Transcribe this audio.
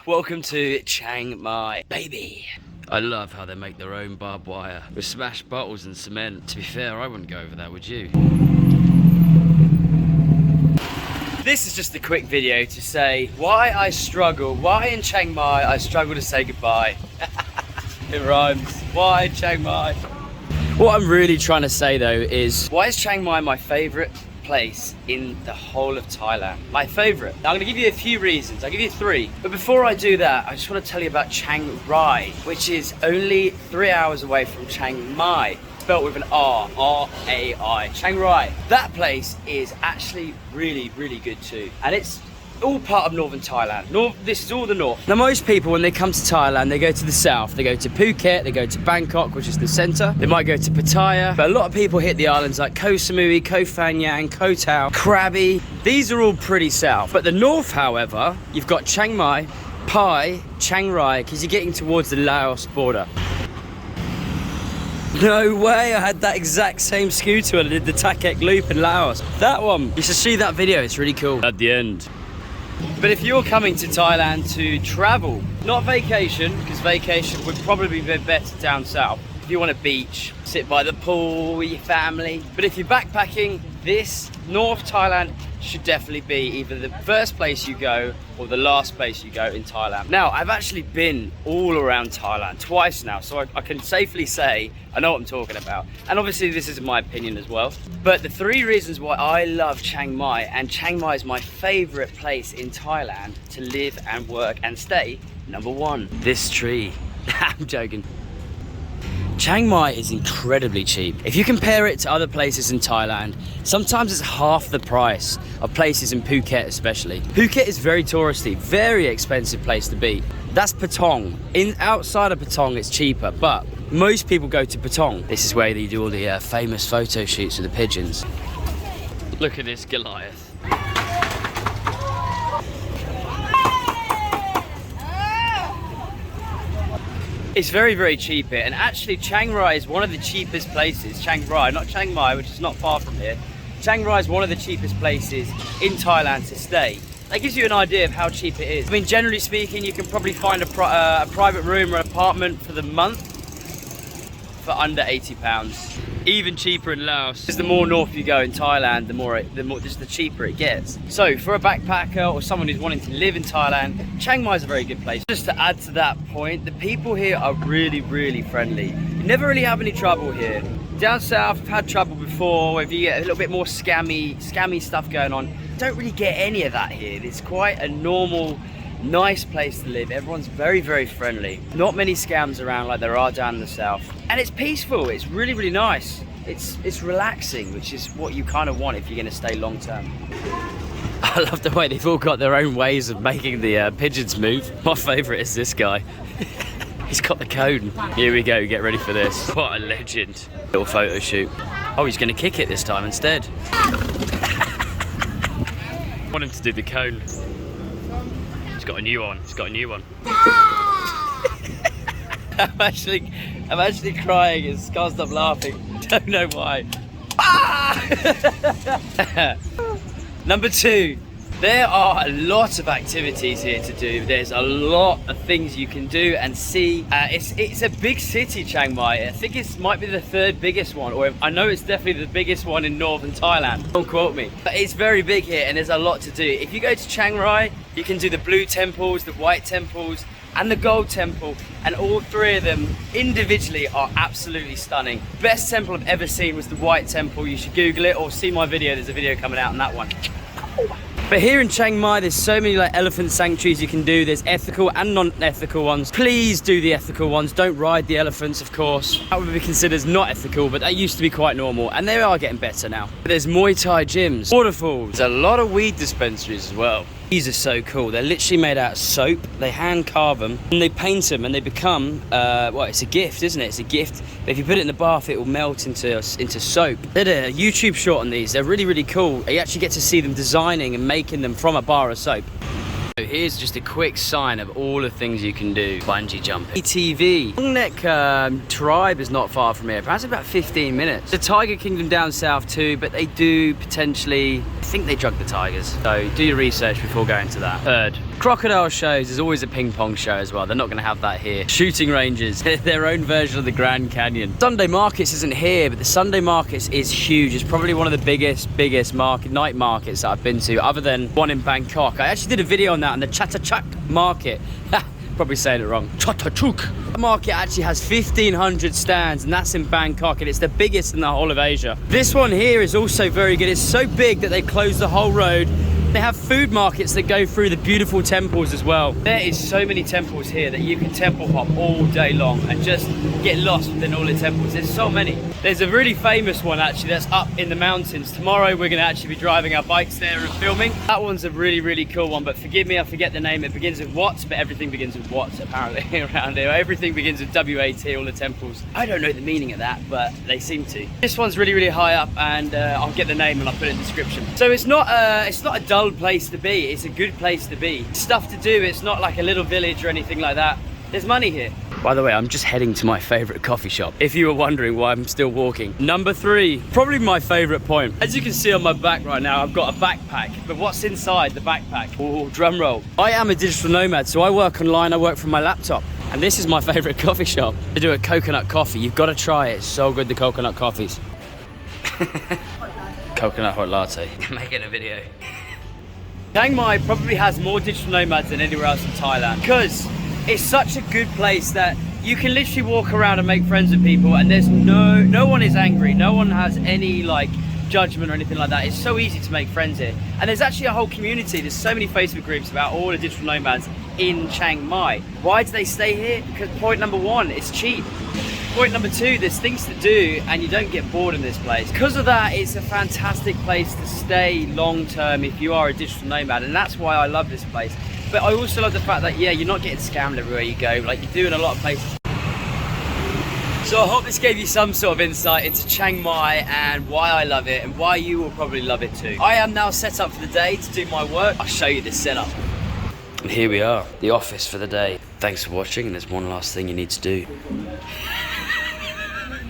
Welcome to Chiang Mai, baby. I love how they make their own barbed wire with smashed bottles and cement. To be fair, I wouldn't go over there, would you? This is just a quick video to say why in Chiang Mai I struggle to say goodbye. It rhymes. Why Chiang Mai? What I'm really trying to say though is, why is Chiang Mai my favorite place in the whole of Thailand? My favorite. Now I'm going to give you a few reasons. I'll give you 3. But before I do that, I just want to tell you about Chiangrai, which is only 3 hours away from Chiang Mai. Spelled with an R, R-A-I. Chiangrai. That place is actually really, really good too. And it's all part of northern Thailand. This is all the north. Now most people, when they come to Thailand, they go to the south. They go to Phuket, they go to Bangkok, which is the center. They might go to Pattaya. But a lot of people hit the islands like Koh Samui, Koh Phangan, Koh Tao, Krabi. These are all pretty south. But the north, however, you've got Chiang Mai, Pai, Chiang Rai, because you're getting towards the Laos border. No way, I had that exact same scooter when I did the Takek loop in Laos. That one, you should see that video, it's really cool. At the end. But if you're coming to Thailand to travel, not vacation, because vacation would probably be better down south. If you want a beach, sit by the pool with your family. But if you're backpacking, this North Thailand should definitely be either the first place you go or the last place you go in Thailand. Now, I've actually been all around Thailand twice now, so I can safely say I know what I'm talking about. And obviously this is my opinion as well. But the 3 reasons why I love Chiang Mai, and Chiang Mai is my favorite place in Thailand to live and work and stay. Number 1, this tree. I'm joking. Chiang Mai is incredibly cheap. If you compare it to other places in Thailand, sometimes it's half the price of places in Phuket especially. Phuket is very touristy, very expensive place to be. That's Patong. Outside of Patong it's cheaper, but most people go to Patong. This is where they do all the famous photo shoots with the pigeons. Look at this Goliath. It's very, very cheap here, and actually Chiang Rai is one of the cheapest places. Chiang Rai, not Chiang Mai, which is not far from here. Chiang Rai is one of the cheapest places in Thailand to stay. That gives you an idea of how cheap it is. I mean, generally speaking, you can probably find a private room or apartment for the month for under £80. Even cheaper in Laos. Because the more north you go in Thailand, the cheaper it gets. So for a backpacker or someone who's wanting to live in Thailand, Chiang Mai is a very good place. Just to add to that point, the people here are really, really friendly. You never really have any trouble here. Down south, I've had trouble before. If you get a little bit more scammy stuff going on, don't really get any of that here. It's quite a normal, nice place to live. Everyone's very, very friendly. Not many scams around like there are down in the south. And it's peaceful. It's really, really nice. It's relaxing, which is what you kind of want if you're going to stay long term. I love the way they've all got their own ways of making the pigeons move. My favourite is this guy. He's got the cone. Here we go, get ready for this. What a legend. Little photo shoot. Oh, he's going to kick it this time instead. I want him to do the cone. He's got a new one. He's got a new one. I'm actually crying. I can't stop laughing. Don't know why. Number 2. There are a lot of activities here to do. There's a lot of things you can do and see. It's a big city, Chiang Mai. I think it might be the 3rd biggest one, or I know it's definitely the biggest one in northern Thailand. Don't quote me. But it's very big here and there's a lot to do. If you go to Chiang Rai, you can do the blue temples, the white temples, and the gold temple, and all 3 of them individually are absolutely stunning. Best temple I've ever seen was the white temple. You should Google it or see my video. There's a video coming out on that one. But here in Chiang Mai, there's so many like elephant sanctuaries you can do. There's ethical and non-ethical ones. Please do the ethical ones. Don't ride the elephants, of course. That would be considered as not ethical, but that used to be quite normal. And they are getting better now. But there's Muay Thai gyms, waterfalls. There's a lot of weed dispensaries as well. These are so cool. They're literally made out of soap. They hand carve them and they paint them and they become, well, it's a gift, isn't it? It's a gift. But if you put it in the bath, it will melt into soap. They did a YouTube short on these. They're really, really cool. You actually get to see them designing and making them from a bar of soap. So here's just a quick sign of all the things you can do. Bungee jumping. ATV. Long Neck tribe is not far from here. Perhaps about 15 minutes. The Tiger Kingdom down south too, but they do potentially think they drug the tigers. So do your research before going to that. Third, crocodile shows. There's always a ping pong show as well. They're not going to have that here. Shooting ranges, their own version of the Grand Canyon. Sunday markets isn't here, but the Sunday markets is huge. It's probably one of the biggest night markets that I've been to, other than one in Bangkok. I actually did a video on that, on the Chatachak market. Probably saying it wrong. Chatachuk. The market actually has 1,500 stands, and that's in Bangkok, and it's the biggest in the whole of Asia. This one here is also very good. It's so big that they closed the whole road. They have food markets that go through the beautiful temples as well. There is so many temples here that you can temple hop all day long and just get lost within all the temples. There's so many. There's a really famous one actually that's up in the mountains. Tomorrow we're going to actually be driving our bikes there and filming. That one's a really cool one, but forgive me, I forget the name. It begins with what, but everything begins with what apparently around here. Everything begins with W-A-T, all the temples. I don't know the meaning of that, but they seem to. This one's really high up, and I'll get the name and I'll put it in the description. So it's not a dull place to be. It's a good place to be. Stuff to do. It's not like a little village or anything like that. There's money here. By the way, I'm just heading to my favorite coffee shop, if you were wondering why I'm still walking. Number 3, probably my favorite point. As you can see on my back right now, I've got a backpack, but what's inside the backpack? Oh, drum roll. I am a digital nomad, so I work online, I work from my laptop. And this is my favorite coffee shop. They do a coconut coffee. You've got to try it. It's so good, the coconut coffees. Coconut hot latte. Making a video. Chiang Mai probably has more digital nomads than anywhere else in Thailand, because it's such a good place that you can literally walk around and make friends with people, and there's no one is angry, no one has any like judgment or anything like that. It's so easy to make friends here, and there's actually a whole community. There's so many Facebook groups about all the digital nomads in Chiang Mai. Why do they stay here? Because point number 1, it's cheap. Point number 2, there's things to do and you don't get bored in this place. Because of that, it's a fantastic place to stay long term if you are a digital nomad, and that's why I love this place. But I also love the fact that, yeah, you're not getting scammed everywhere you go, like you do in a lot of places. So I hope this gave you some sort of insight into Chiang Mai and why I love it, and why you will probably love it too. I am now set up for the day to do my work. I'll show you this setup. And here we are, the office for the day. Thanks for watching, and there's one last thing you need to do.